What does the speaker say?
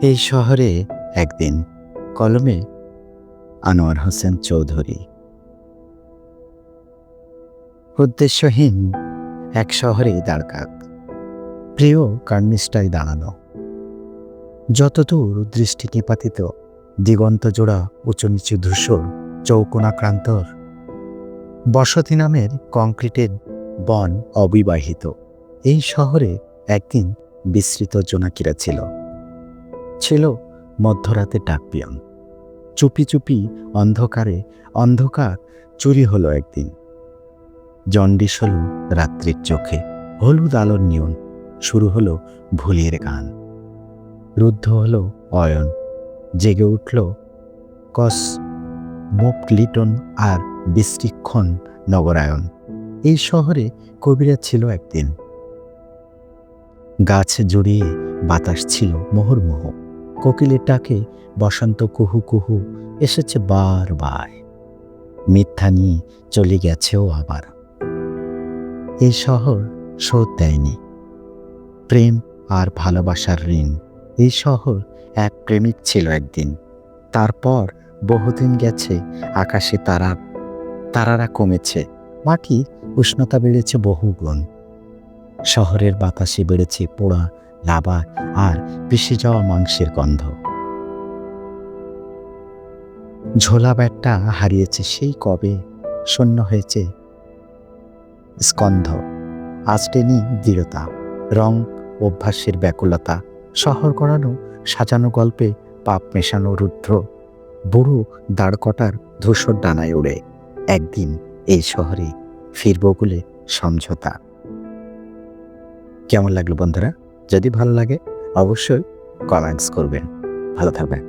এই শহরে একদিন, কলমে আনোয়ার হোসেন চৌধুরী। উদ্দেশ্যহীন এক শহরে দাঁড়কাক, প্রিয় কার্নিস্টায় দাঁড়ানো। যতদূর দৃষ্টি নিপাতিত, দিগন্ত জোড়া উঁচু নিচু ধূসর চৌকোনাক্রান্তর বসতি নামের কংক্রিটের বন অবিবাহিত। এই শহরে একদিন বিস্তৃত জোনাকিরা ছিল মধ্যরাতে ডাকপিয়ন। চুপি চুপি অন্ধকার চুরি হলো একদিন। জন্ডিস হলো রাত্রির চোখে, হলুদ আলোর নিয়ন। শুরু হলো ভুলিয়ের গান, রুদ্ধ হলো অয়ন, জেগে উঠল কসমোপলিটন আর বিশৃঙ্খল নগরায়ন। এই শহরে কবিরা ছিল একদিন। গাছ জড়িয়ে বাতাস ছিল মোহর্মোহ, কোকিলের ডাকে বসন্ত কুহু কুহু এসেছে বারবার, মিথ্যা নিয়ে চলে গেছেও আবার। এই শহর শোধ দেয়নি প্রেম আর ভালোবাসার ঋণ। এই শহর এক প্রেমিক ছিল একদিন। তারপর বহুদিন গেছে, আকাশে তারারা কমেছে, মাটি উষ্ণতা বেড়েছে বহুগুণ। শহরের বাতাসে বেড়েছে পোড়া লাবা আর পিষে যাওয়া মাংসের গন্ধ। ঝোলা ব্যাটটা হারিয়েছে সেই কবে, শূন্য হয়েছে স্কন্ধ। আজটেনি দৃঢ়তা, রং অভ্যাসের ব্যাকুলতা। শহর গড়ানো সাজানো গল্পে পাপ মেশানো রুদ্র বুড়ো দাঁড়কটার ধূসর ডানায় উড়ে। একদিন এই শহরে ফিরব বলে সমঝোতা। কেমন লাগলো বন্ধুরা? যদি ভালো লাগে অবশ্যই কমেন্টস করবেন। ভালো থাকবেন।